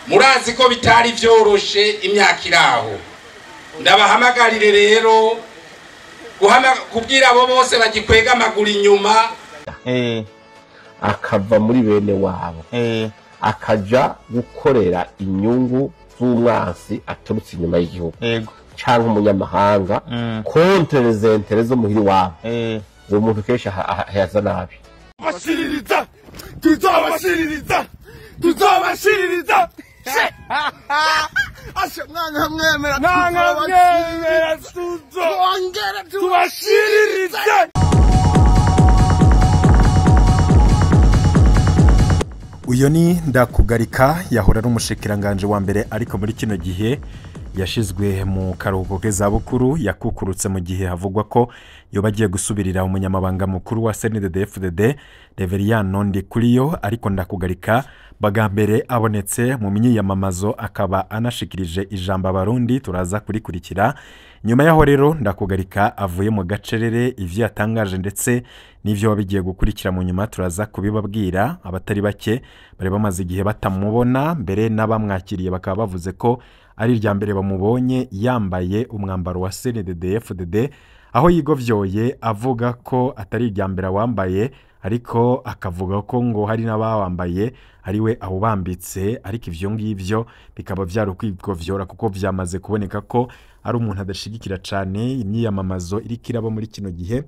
murazi ko bitari vyoroshe imyaka iraho. Ndabahamagarire rero kubwira abo bose bagikwega amaguru inyuma akava muri bene wabo akaja gukorera inyungu z'umwansi aturutse inyuma y'igihugu cyangwa umunyamahanga contre les intérêts zo muhiri wabo uwo muntu kenshi haza nabi. Bashiririza tuzobashiririza ashe mwana mwemera tuzongera tubashiririza. Uyo ni Ndakugarika yahora ari umushikiranganje wa mbere ariko muri kino gihe yashizwe mu karuhuko k'izabukuru yakukurutse mu gihe havugwa ko yobagiye gusubirira umunyamabanga mukuru wa CNDD-FDD Reverien Ndikuriyo. Ariko Ndakugarika bagambere abonetse mu myiyamamazo akaba anashikirije ijambo abarundi turaza kurikurikira. Nyuma yaho rero Ndakugarika avuye mu gacerere ivyo yatangaje ndetse n'ivyo wabigiye gukurikira mu nyuma turaza kubibabwira. Abatari bake bari bamaze igihe batamubona mbere n'abamwakiriye bakaba bavuze ko ari irya mbere bamubonye yambaye umwambaro wa CNDD-FDD, aho yigovyoye avuga ko atari irya mbere wambaye ariko akavuga ko ngo hari n'abawambaye ariwe awubambitse. Ariko ivyo ngivyo bikaba vyarukwigovyora kuko vyamaze kuboneka ko ari umuntu adashigikira cane imyiyamamazo iriko iraba muri kino gihe.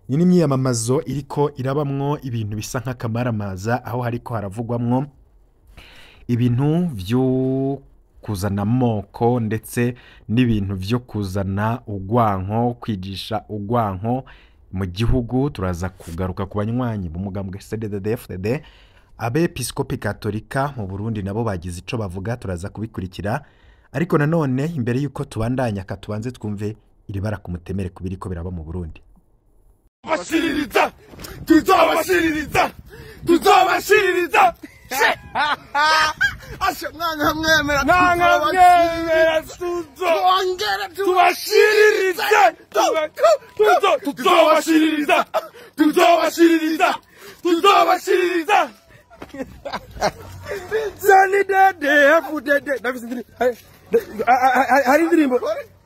Ni imyiyamamazo iriko irabamwo ibintu bisa nk'akamaramaza, aho hariko haravugwamwo ibintu vyo kuzana moko ndetse n'ibintu vyo kuzana ugwanko, kwigisha ugwanko mu gihugu. Turaza kugaruka ku banywanyi b'umugambwe CNDD-FDD. Abepiskopi Katolika mu Burundi nabo bagize ico bavuga, turaza kubikurikira. Ariko nanone imbere yuko tubandanya katubanze twumve iri bara ku mutemere kubiriko biraba mu Burundi. Bashiririza tuzobashiririza ashe mwana mwemera tuzongera tubashiririza tuzobashiririza zani dede afudede nafisindiri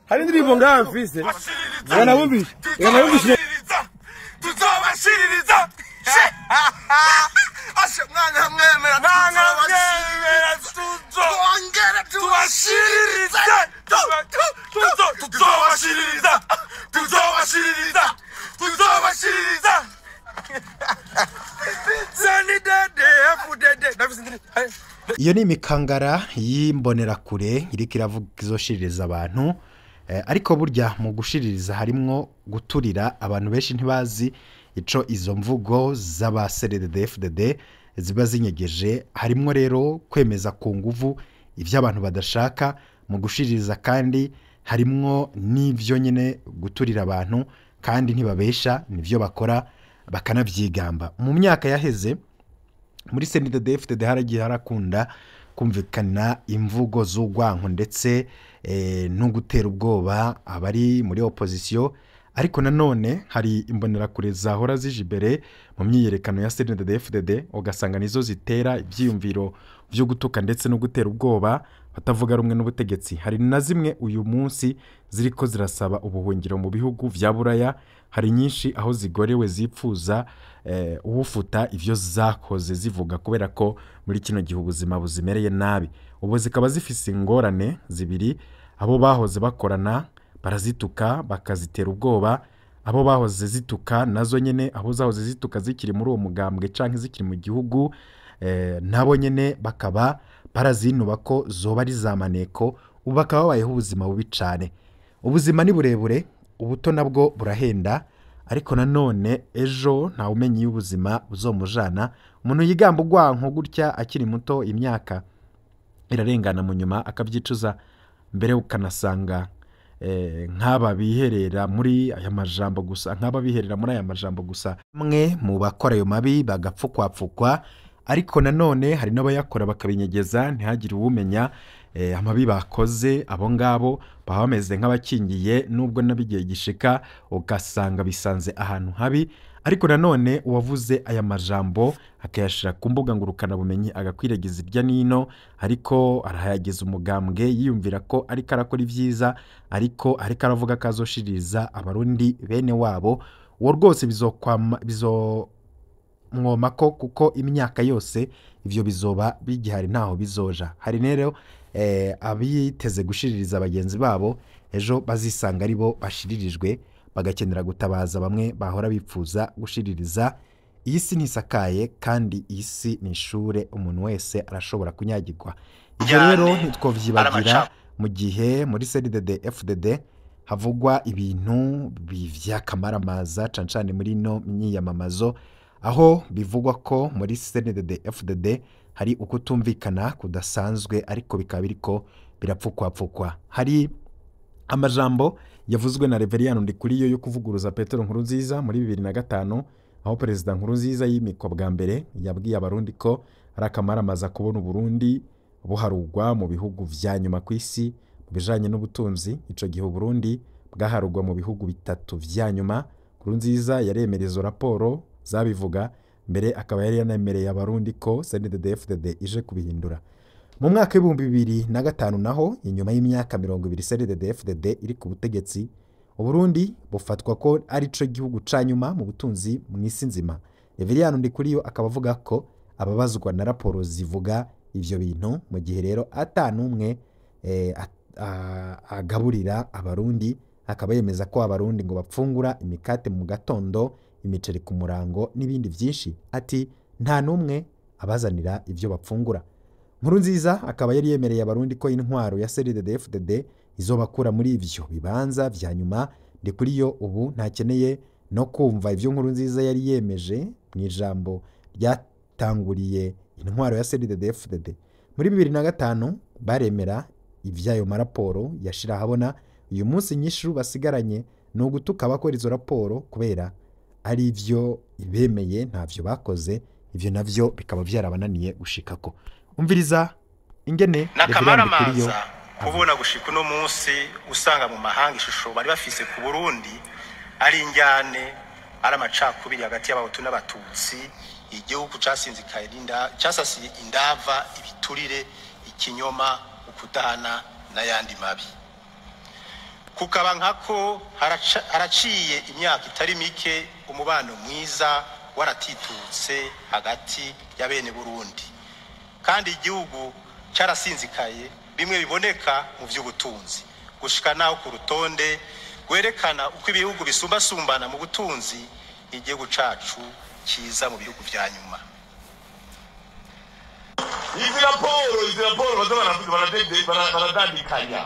hari indirimbo ngamfise yanabumvishe tuzobashiririza ashe mwana mwemera tuzongera tubashiririza tuzobashiririza zani dede afudede nafisindiri. Iyo ni imikangara y'imbonerakure iriko iravuga izoshiririza abantu. Ariko burya mu gushiririza harimwo guturira. Abantu benshi ntibazi ico izo mvugo z'aba CNDD-FDD ziba zinyegeje. Harimwo rero kwemeza ku nguvu ivyo abantu badashaka mu gushiririza, kandi harimwo n'ivyo nyene guturira abantu kandi ntibabesha nivyo bakora bakanavyigamba. Mu myaka yaheze muri CNDD-FDD haragiye harakunda kumvikana imvugo z'ugwanko ndetse no gutera ubwoba abari muri opposition. Ariko nanone hari imbonerakure zahora zije imbere mu myiyerekano ya CNDD-FDD ugasanga nizo zitera ivyiyumviro vyo gutuka ndetse no gutera ubwoba batavuga rumwe n'ubutegetsi. Hari na zimwe uyu munsi ziriko zirasaba ubuhungiro mu bihugu vya Buraya. Hari nyinshi aho zigorewe zipfuza ubufuta ivyo zakoze zivuga kubera ko muri kino gihe ubuzima buzimereye nabi. Ubu zikaba zifise ingorane zibiri: abo bahoze bakorana barazituka bakazitera ubwoba, abo bahoze zituka nazo nyene abo zahoze zituka zikiri muri uwo mugambwe canke zikiri mu gihugu nabo nyene bakaba barazinuba ko zoba ari zamaneko. Ubu bakaba babayeho ubuzima bubi cane. Ubuzima ni burebure, ubuto nabwo burahenda, ariko nanone ejo nta umenye y'ubuzima buzomujana. Umuntu yigamba ugwanko gutya akiri muto, imyaka irarengana mu nyuma akabyicuza, mbere ukanasanga nk'aba biherera muri aya majambo gusa, mwe mu bakora ayo mabi bagapfukwapfukwa. Ariko nanone hari n'abayakora bakabinyegeza ntihagire uwumenya amabi bakoze. Abo ngabo baba bameze nk'abakingiye, nubwo nabigiye gishika ugasanga bisanze ahantu habi. ariko nanone uwavuze aya majambo akayashira ku mbuga ngurukana bumenyi agakwiragiza irya nino ariko arahayageza umugambwe yiyumvira ko ariko arakora ivyiza ariko aravuga kazoshiririza abarundi bene wabo uwo rwose bizomwomako kuko imyaka yose ivyo bizoba bigihari ntaho bizoja. Hari rero abiteze gushiririza abagenzi babo ejo bazisanga aribo bashiririjwe bagakenera gutabaza bamwe bahora bipfuza gushiririza. Iyi si ntisakaye kandi iyi si ni ishure umuntu wese arashobora kunyagirwa. Ibyo rero ntitwovyibagira mu gihe muri CNDD FDD havugwa ibintu vy'akamaramaza cancane muri no myiyamamazo aho bivugwa ko muri CNDD FDD hari ukutumvikana kudasanzwe ariko bikaba biriko birapfukwapfukwa. Hari amajambo yavuzwe na Reverien Ndikuriyo yo kuvuguruza Petero Nkurunziza muri 2005 aho Perezida Nkurunziza yimikwa bwa mbere yabwiye abarundi ko ari akamaramaza kubona Burundi buharugwa mu bihugu vya nyuma kw'isi mu bijanye n'ubutunzi. Ico gihe Burundi bwaharugwa mu bihugu bitatu vya nyuma. Nkurunziza yaremereza raporo zabivuga mbere akaba yari yanemereye abarundi ko CNDD FDD ije kubihindura. Mu mwaka wa 2005 naho inyuma y'imyaka 20 CNDD FDD iri ku butegetsi Uburundi bufatwa ko ari co gihugu ca nyuma mu butunzi mw'isi nzima. Reverien Ndikuriyo akaba avuga ko ababazwa na raporo zivuga ivyo bintu mu gihe rero atanumwe agaburira abarundi akaba yemeza ko abarundi ngo bapfungura imikate mu gatondo imiceri ku murango n'ibindi vyinshi ati nta numwe abazanira ivyo bapfungura. Nkurunziza akaba yari yemereye abarundi ko intwaro ya CNDD FDD izobakura muri ivyo bibanza vya nyuma. Ndikuriyo ubu ntakeneye no kumva ivyo Nkurunziza yari yemeje mu ijambo ryatanguriye intwaro ya CNDD FDD. Muri 2005 baremera ivyayo maraporo yashira habona. Uyu munsi nyishu basigaranye no gutuka bakora izo raporo kubera ari ivyo ibemeye ntavyo bakoze. Ivyo navyo bikaba vyarabananiye gushikako. Umviriza ingene n'akamaramaza kubona gushika uno munsi usanga mu mahanga ishusho bari bafise ku Burundi ari injyane ari amacakubiri hagati y'abahutu n'abatutsi. Igihugu casinzikaye casasiye indava ibiturire ikinyoma ukudahana n'ayandi mabi. Kukaba nkako haraciye imyaka itari mike umubano mwiza waratitutse hagati ya bene Burundi kandi igihugu cyarasinzikaye bimwe biboneka mu vy'ubutunzi gushika naho ku rutonde gwerekana uko ibihugu bisumbasumbana mu butunzi igihugu cacu kiza mu bihugu vya nyuma. Izi raporo baradandikanya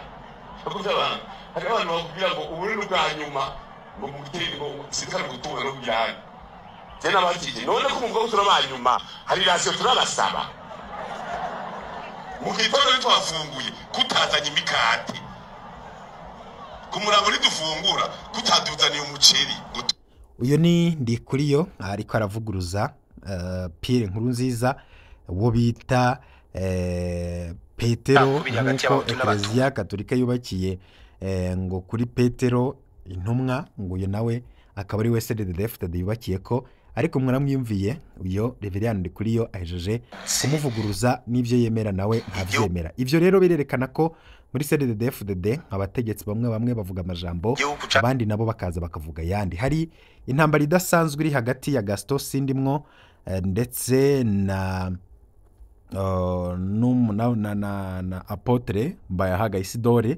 bakuvuga abantu hari abantu bakubwira ngo Uburundi bwa nyuma ngo mugitego sikara gutunga no byane tena bakije none ko mumva gusura banyuma hari rasiyo turabasaba mu gitondo twafunguye kutazanye imikate ku murango ridufungura kutaduzaniye umuceri. Uyo ni Ndikuriyo ariko aravuguruza Pierre Nkurunziza wo bita Petero nkuko Eklezia Katolika yubakiye ngo kuri Petero intumwa ngo uyo nawe akaba ari we CNDD FDD yubakiye ko. Ariko mwaramwiyumviye uyo Reverien Ndikuriyo ahejeje kumuvuguruza n'ivyo yemera nawe ntavyemera. Ivyo rero birerekana ko muri CNDD FDD abategetsi bamwe bavuga amajambo abandi nabo bakaza bakavuga yandi. Hari intambara idasanzwe iri hagati ya Gaston Sindimwo ndetse na Apotre Mbayahaga Isidore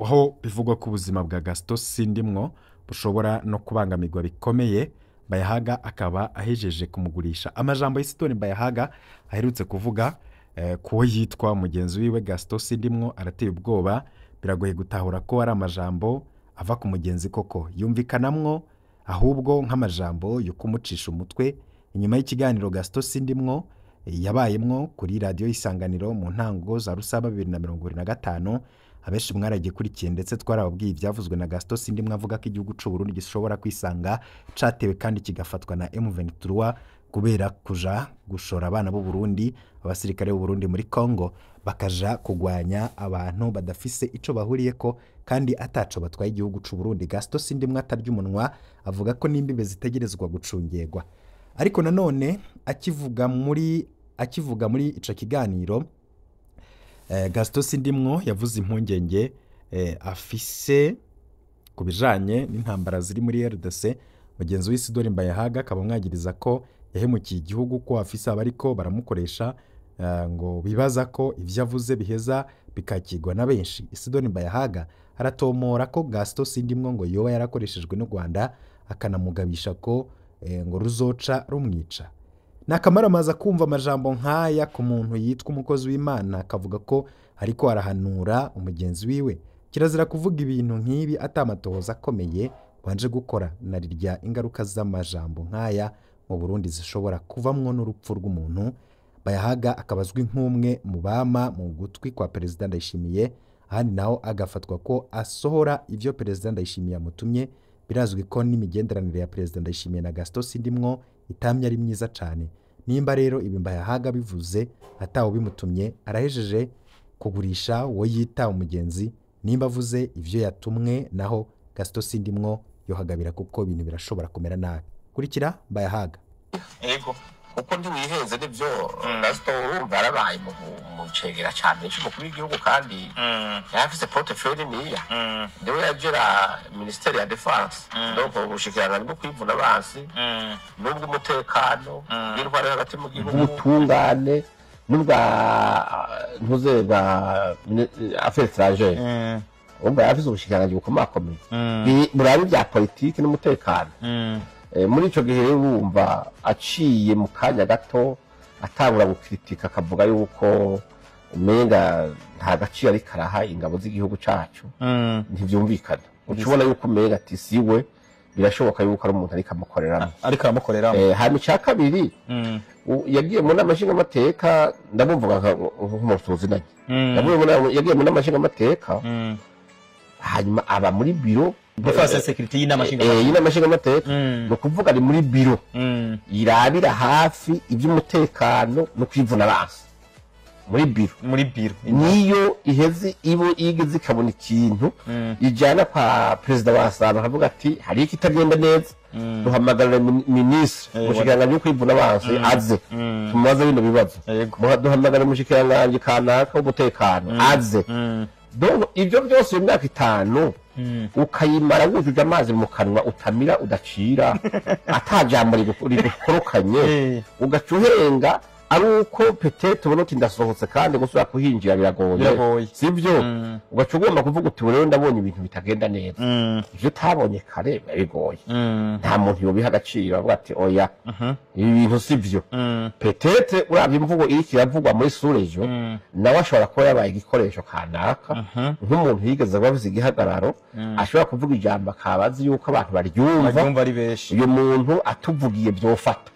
aho bivugwa ko ubuzima bwa Gaston Sindimwo bushobora no kubangamirwa bikomeye. Mbayahaga akaba ahejeje kumugurisha. Amajambo y'Isidore Mbayahaga aherutse kuvuga kuwo yitwa mugenzi wiwe Gaston Sindimwo arateye ubwoba. Biragoye gutahura ko ari amajambo ava ku mugenzi koko yumvikanamwo ahubwo nk'amajambo yo kumucisha umutwe. Inyuma y'ikiganiro Gaston Sindimwo yabayemwo kuri radio Isanganiro mu ntango za Rusaba 2025 abeshi mwaragikurikiye ndetse twarababwiye ivyavuzwe na Gaston Sindimwo avuga ko igihugu c'u Burundi gishobora kwisanga catewe kandi kigafatwa na M23 kubera kuja gushora abana b'u Burundi abasirikare b'u Burundi muri Congo bakaja kugwanya abantu badafise ico bahuriyeko kandi ataco batwaye igihugu c'u Burundi. Gaston Sindimwo atarya umunwa avuga ko n'imbibe zitegerezwa gucungirwa, ariko nanone akivuga muri ico kiganiro Gaston Sindimwo yavuze impungenge afise kubijanye n'intambara ziri muri RDC. Mugenzi w'Isidore Mbayahaga akaba mwagiriza ko yahemukiye igihugu ko afise abariko baramukoresha ngo bibaza ko ivyo avuze biheza bikakigwa na benshi. Isidore Mbayahaga aratomora ko Gaston Sindimwo ngo yoba yarakoreshejwe n'u Rwanda akanamugabisha ko ngo ruzoca rumwica. Nakamaramaza kumva amajambo nkaya ku muntu yitwa umukozi w'Imana akavuga ko ariko arahanura umugenzi wiwe. Kirazira kuvuga ibintu nk'ibi atamatohoza akomeye wanje gukora narirya ingaruka z'amajambo nkaya mu Burundi zishobora kuvamwo n'urupfu rw'umuntu. Bayahaga akabazwi nk'umwe mu bama mu gutwi kwa Perezida Ndayishimiye, ahandi naho agafatwa ko asohora ivyo Perezida Ndayishimiye amutumye. Birazwi ko n'imigenderanire ya Perezida Ndayishimiye na Gaston Sindimwo itamye ari myiza cane. Nimba rero ibi Mbayahaga bivuze atawo bimutumye arahejeje kugurisha wo yita umugenzi. Nimba avuze ivyo yatumwe naho Gaston Sindimwo yohagabira kuko ibintu birashobora kumera nabi. Kurikira Mbayahaga. Ego uko ntiwiheze nivyo Gaston urumva yarabaye mu cegera cyane cy'umukuru w'igihugu kandi yafise portefeuille niya ndewe yagera Ministeri ya Defense donc ubushikirana bwo kwivuna abansi n'ubwo umutekano n'intwaro hagati mu gihugu ubutungane n'ubwa ntuze bwa affaires étrangères umva yafise ubushikirana bukomakomeye murabi bya politiki n'umutekano. Muri ico gihe urumva aciye mu kanya gato atangura gukritika akavuga yuko umenga nta gaciro ari karaha ingabo z'igihugu cacu ntivyumvikana. Ucubona yuko umenga ati siwe birashoboka yuko ari umuntu ariko aramukoreramo. Hanyuma ica kabiri yagiye mu nama nshingamateka ndamumvuga nk'umutuzi naye yagiye mu nama nshingamateka hanyuma aba muri biro defense security y'inama nshingamateka no kuvuga ari muri biro irabira hafi iby'umutekano no kwivuna abansi muri biro niyo iheze ibo igeze ikabona ikintu ijana kwa Perezida wa Saba akavuga ati hari ikitagenda neza duhamagarira ministre mushikiranganje kwivuna abansi aze tumubaze bino bibazo duhamagarira mushikiranganje kanaka w'umutekano aze. Donc ibyo byose mu myaka 5 ukayimara wujuje amazi mu kanwa utamira udacira atajambo rikorokanye ugacuhenga ari uko peut-être ubona uti ndasohotse kandi gusura kuhinjira biragoye sivyo ugacugomba kuvuga uti rero ndabonye ibintu bitagenda neza ivyo tabonye kare bigoye nta muntu yobiha agaciro avuga ati oya ibi bintu sivyo peut-être uravye imvugo iri kiravugwa muri surejo nawe ashobora kuba yabaye igikoresho kanaka nk'umuntu yigeze bavuze igihagararo ashobora kuvuga ijambo akabazi yuko abantu baryumva ari beshi uyu muntu atuvugiye byofata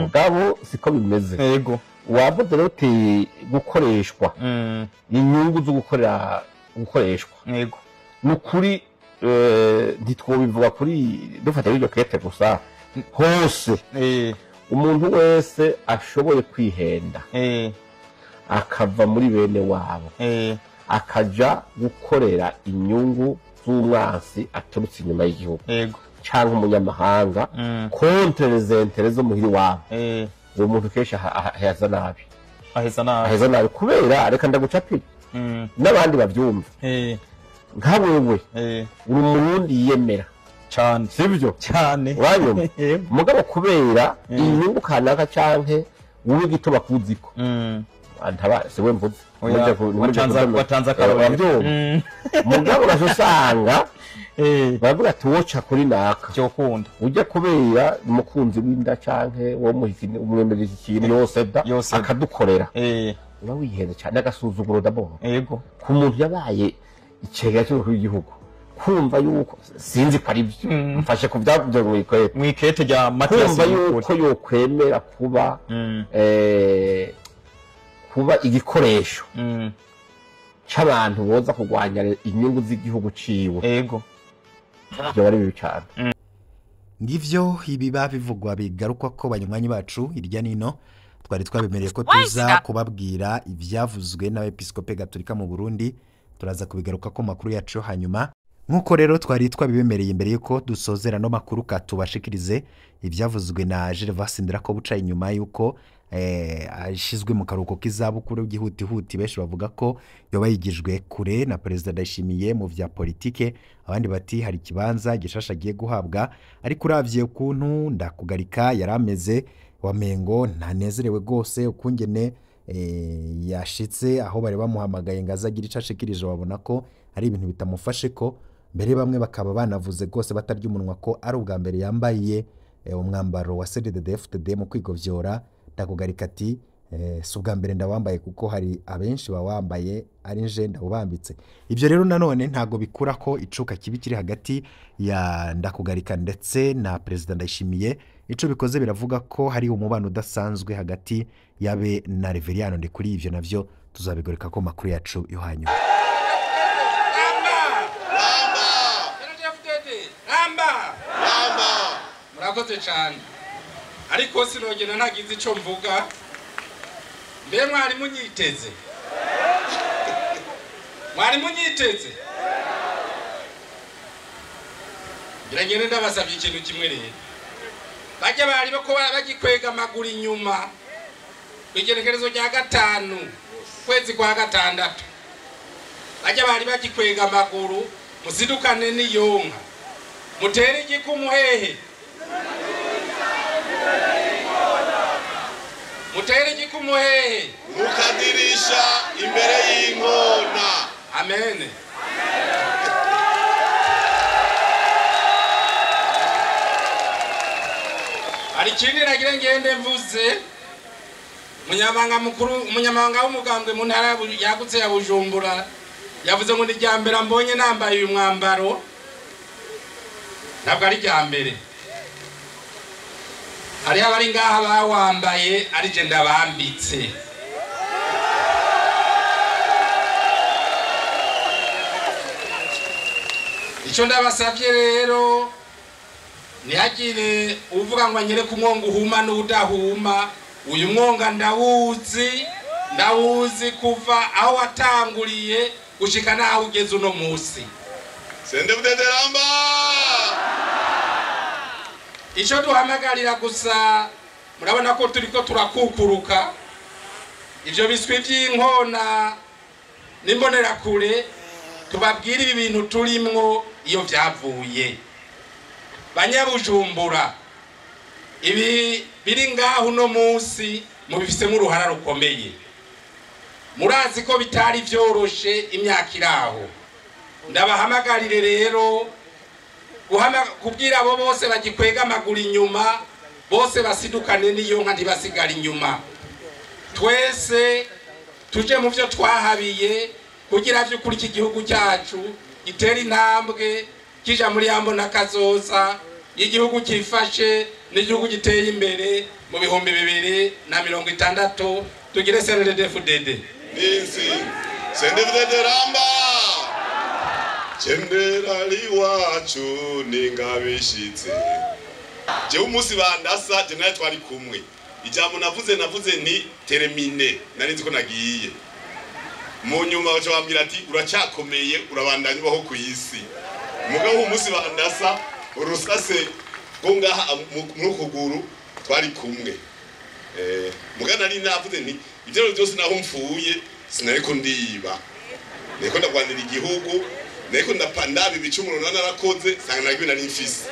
mugabo siko bimeze. Yego wavuze rero uti gukoreshwa inyungu zo gukoreshwa yego nukuri ntitwobivuga kuri dufata ibyo kete gusa hose umuntu wese ashoboye kwihenda akava muri bene wabo akaja gukorera inyungu z'umwansi aturutse inyuma y'igihugu yego cyangwa umunyamahanga contre les intérêts muhiri wabo uwo muntu kesha aheza nabi kubera reka ndagucapira n'abandi bavyumva nka wewe uri umurundi yiyemera cyane sivyo cyane wanyuma mugabo kubera inyungu kanaka canke wowe gito bakuziko antaba sewe mvuze watanza karabo mugabo gasanga baravuga ati woca kuri naka cyo kunda ujya kubera umukunzi w'inda canke wo muhikini umwemerera ikintu yose akadukorera uba wiheze cyane agasuzuguro daboro yego ku muntu yabaye icegera cyo kw'igihugu kumva yuko sinzi ko ari byo mfashe ku byabyo mwikete rya Mathias kumva yuko yokwemera kuba igikoresho c'abantu boza kugwanya inyungu z'igihugu ciwe yego byo bari bibi cyane. ngivyo ibiba bivugwa bigaruka ko banywanyi bacu irya nino twari twabemereye ko tuza kubabwira ivyavuzwe n'abepiskope gatolika mu Burundi turaza kubigaruka ko makuru yacu hanyuma nkuko rero twari twabibemereye imbere yuko dusozera no makuru katubashikirize ivyavuzwe na Gervas Ndirako buca inyuma yuko ashizwe mu karuko k'izabukuru gihutihuti benshi bavuga ko yoba yigijwe kure na president Ndayishimiye mu vya politike abandi bati hari kibanza gishasha giye guhabwa ariko uravye ukuntu Ndakugarika yarameze wamengo ntanezerewe gose ukungene yashitse aho bari bamuhamagaye ngazagira icashikirije babona ko ari ibintu bitamufashe ko mbere bamwe bakaba banavuze gose batarya umunwa ko ari ubwa mbere yambaye umwambaro wa CNDD-FDD mu kwigovyora Ndakugarika ati si ubwa mbere ndawambaye kuko hari abenshi bawambaye ari nje ndawubambitse ivyo rero nanone ntago bikura ko icuka kibi kiri hagati ya Ndakugarika ndetse na president Ndayishimiye ico bikoze biravuga ko hari umubano udasanzwe hagati yabe na Reveriyano ndi kuri ivyo navyo tuzabigoreka ko makuru yacu yo hanyuma murakoze cyane ariko sinogena ntagize ico mvuga mbe mwari munyiteze biragende ndabasabye ikintu kimwe rero bajya bari bako bagikwega amaguru inyuma igerekerezo rya 5 kwezi kwa 6 bajya bari bagikwega amaguru musidukane n'iyonka mutere igikumuhehe mutere igikumuhehe mukadirisha imbere y'ingona amen ari kindi nagira ngende mvuze umunyamabanga w'umugambwe mu ntara yagutse ya Bujumbura yavuze ngo ndijyambere mbonye nambaye uyu mwambaro ntabwo ari ryambere hari abari ngaha bawambaye ari je ndabambitse icyo ndabasavye rero ntihagire uvuga ngo anyere ku mwonga uhuma n'udahuma uyu mwonga ndawuzi kuva aho watanguriye gushika naho ugeze uno munsi Sendebudederamba icyo duhamagarira gusa murabona ko turiko turakukuruka ivyo biswi by'inkona nimbonera kure tubabwira ibi bintu turimwo iyo vyavuye Banyabujumbura ibi biri ngaho no munsi mubifisemo uruhara rukomeye murazi ko bitari vyoroshe imyaka iraho ndabahamagarire rero kubwira abo bose bagikwega amaguru inyuma bose basidukane n'iyo nka ntibasigara inyuma twese tuje mu byo twahabiye kugira vy'ukuri iki gihugu cyacu gitera intambwe kija muri yambo nakazoza igihugu kifashe n'igihugu giteye imbere mu bihumbi 2060 tugire CNDD-FDD Ninsi Sendebudederamba Generali wacu ningabishitse je umunsi bandasa je naye twari kumwe ijambo navuze ni termine narinzi ko nagiye mu nyuma baje bambira ati uracakomeye urabandanya baho ku isi mugabo umunsi bandasa urusase gonga mu kuguru twari kumwe mugana ari navuze ni ivyo byose naho mfuye sinariko ndiba niko ndagwanira igihugu niko ndapanda ibicumuro narakoze sanga nagwe nari mfise